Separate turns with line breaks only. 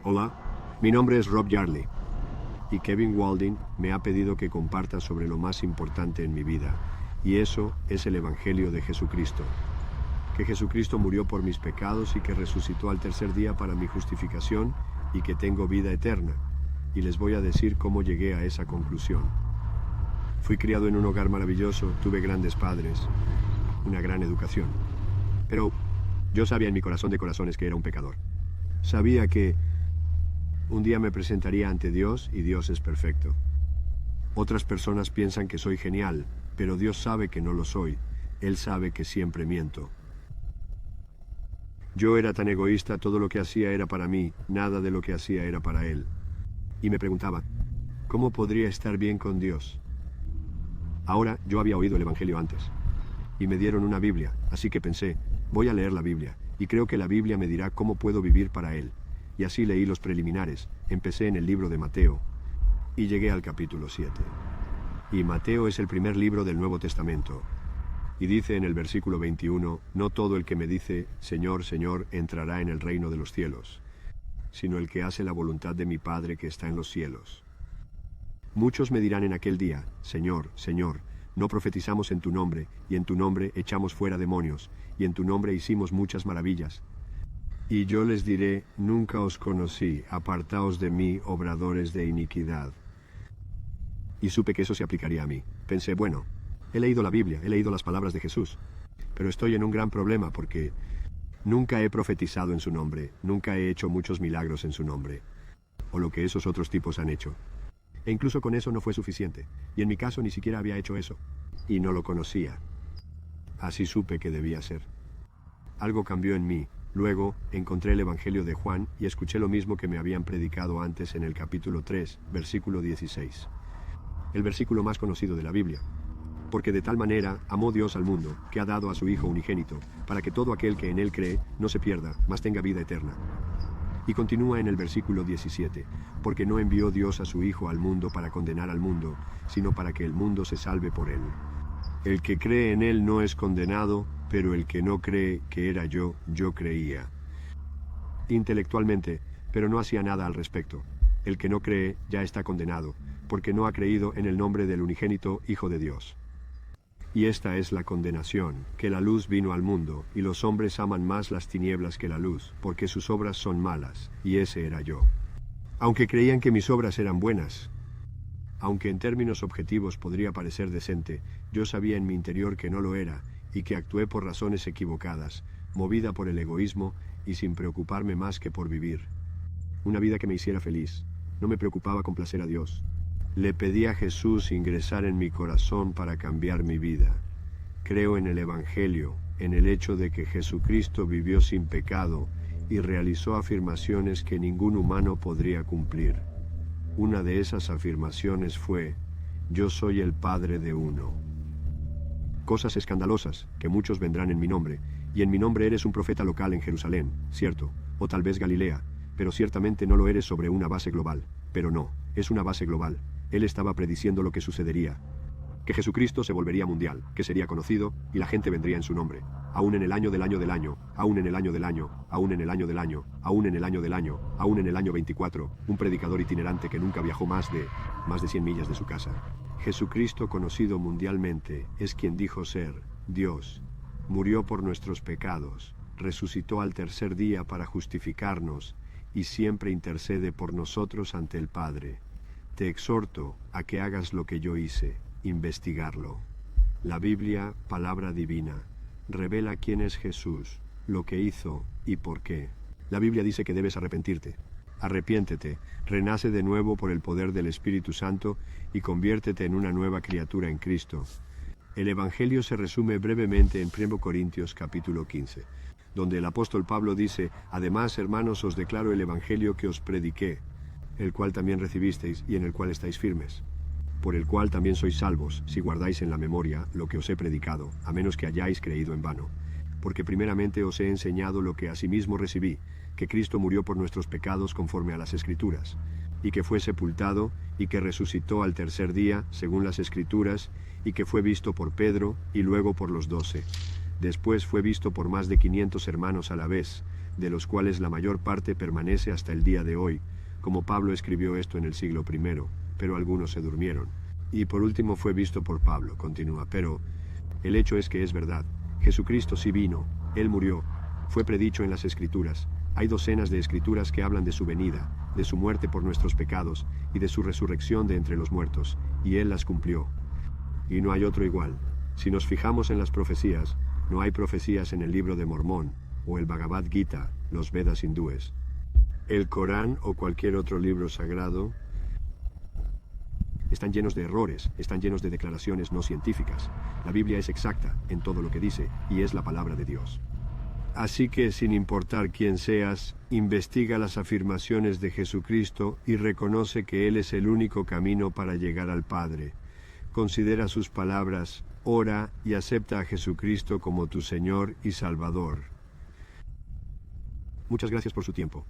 Hola, mi nombre es Rob Yardley y Kevin Walding me ha pedido que comparta sobre lo más importante en mi vida, y eso es el Evangelio de Jesucristo. Que Jesucristo murió por mis pecados y que resucitó al tercer día para mi justificación y que tengo vida eterna. Y les voy a decir cómo llegué a esa conclusión. Fui criado en un hogar maravilloso, tuve grandes padres, una gran educación. Pero yo sabía en mi corazón de corazones que era un pecador. Sabía que un día me presentaría ante Dios y Dios es perfecto. Otras personas piensan que soy genial, pero Dios sabe que no lo soy. Él sabe que siempre miento. Yo era tan egoísta, todo lo que hacía era para mí, nada de lo que hacía era para Él. Y me preguntaba, ¿cómo podría estar bien con Dios? Ahora, yo había oído el Evangelio antes, y me dieron una Biblia, así que pensé, voy a leer la Biblia, y creo que la Biblia me dirá cómo puedo vivir para Él. Y así leí los preliminares, empecé en el libro de Mateo, y llegué al capítulo 7. Y Mateo es el primer libro del Nuevo Testamento. Y dice en el versículo 21, no todo el que me dice, Señor, Señor, entrará en el reino de los cielos, sino el que hace la voluntad de mi Padre que está en los cielos. Muchos me dirán en aquel día, Señor, Señor, no profetizamos en tu nombre, y en tu nombre echamos fuera demonios, y en tu nombre hicimos muchas maravillas. Y yo les diré, nunca os conocí, apartaos de mí, obradores de iniquidad. Y supe que eso se aplicaría a mí. Pensé, bueno, he leído la Biblia, he leído las palabras de Jesús, pero estoy en un gran problema porque nunca he profetizado en su nombre, nunca he hecho muchos milagros en su nombre, o lo que esos otros tipos han hecho. E incluso con eso no fue suficiente, y en mi caso ni siquiera había hecho eso, y no lo conocía. Así supe que debía ser. Algo cambió en mí. Luego encontré el Evangelio de Juan y escuché lo mismo que me habían predicado antes en el capítulo 3, versículo 16. El versículo más conocido de la Biblia. Porque de tal manera amó Dios al mundo, que ha dado a su Hijo unigénito, para que todo aquel que en Él cree no se pierda, mas tenga vida eterna. Y continúa en el versículo 17, porque no envió Dios a su Hijo al mundo para condenar al mundo, sino para que el mundo se salve por Él. El que cree en Él no es condenado, pero el que no cree que era yo creía. Intelectualmente, pero no hacía nada al respecto. El que no cree ya está condenado, porque no ha creído en el nombre del unigénito Hijo de Dios. Y esta es la condenación, que la luz vino al mundo, y los hombres aman más las tinieblas que la luz, porque sus obras son malas, y ese era yo. Aunque creían que mis obras eran buenas, aunque en términos objetivos podría parecer decente, yo sabía en mi interior que no lo era, y que actué por razones equivocadas, movida por el egoísmo y sin preocuparme más que por vivir. Una vida que me hiciera feliz. No me preocupaba complacer a Dios. Le pedí a Jesús ingresar en mi corazón para cambiar mi vida. Creo en el Evangelio, en el hecho de que Jesucristo vivió sin pecado y realizó afirmaciones que ningún humano podría cumplir. Una de esas afirmaciones fue, yo soy el Padre de uno. Cosas escandalosas, que muchos vendrán en mi nombre, y en mi nombre eres un profeta local en Jerusalén, cierto, o tal vez Galilea, pero ciertamente no lo eres sobre una base global. Pero no, es una base global. Él estaba prediciendo lo que sucedería. Que Jesucristo se volvería mundial, que sería conocido, y la gente vendría en su nombre. Aún en el año del año del año, aún en el año del año, aún en el año del año, aún en el año del año, aún en el año 24, un predicador itinerante que nunca viajó más de 100 millas de su casa. Jesucristo, conocido mundialmente, es quien dijo ser Dios. Murió por nuestros pecados, resucitó al tercer día para justificarnos, y siempre intercede por nosotros ante el Padre. Te exhorto a que hagas lo que yo hice, investigarlo. La Biblia, palabra divina, revela quién es Jesús, lo que hizo y por qué. La Biblia dice que debes arrepentirte. Arrepiéntete, renace de nuevo por el poder del Espíritu Santo y conviértete en una nueva criatura en Cristo. El Evangelio se resume brevemente en 1 Corintios capítulo 15, donde el apóstol Pablo dice, además, hermanos, os declaro el Evangelio que os prediqué, el cual también recibisteis y en el cual estáis firmes, por el cual también sois salvos, si guardáis en la memoria lo que os he predicado, a menos que hayáis creído en vano. Porque primeramente os he enseñado lo que asimismo recibí, que Cristo murió por nuestros pecados conforme a las Escrituras, y que fue sepultado, y que resucitó al tercer día, según las Escrituras, y que fue visto por Pedro, y luego por los 12. Después fue visto por más de 500 hermanos a la vez, de los cuales la mayor parte permanece hasta el día de hoy, como Pablo escribió esto en el siglo I, pero algunos se durmieron. Y por último fue visto por Pablo, continúa, pero el hecho es que es verdad. Jesucristo sí vino, Él murió, fue predicho en las Escrituras. Hay docenas de escrituras que hablan de su venida, de su muerte por nuestros pecados, y de su resurrección de entre los muertos, y Él las cumplió. Y no hay otro igual. Si nos fijamos en las profecías, no hay profecías en el libro de Mormón, o el Bhagavad Gita, los Vedas hindúes. El Corán o cualquier otro libro sagrado están llenos de errores, están llenos de declaraciones no científicas. La Biblia es exacta en todo lo que dice, y es la palabra de Dios. Así que, sin importar quién seas, investiga las afirmaciones de Jesucristo y reconoce que Él es el único camino para llegar al Padre. Considera sus palabras, ora y acepta a Jesucristo como tu Señor y Salvador. Muchas gracias por su tiempo.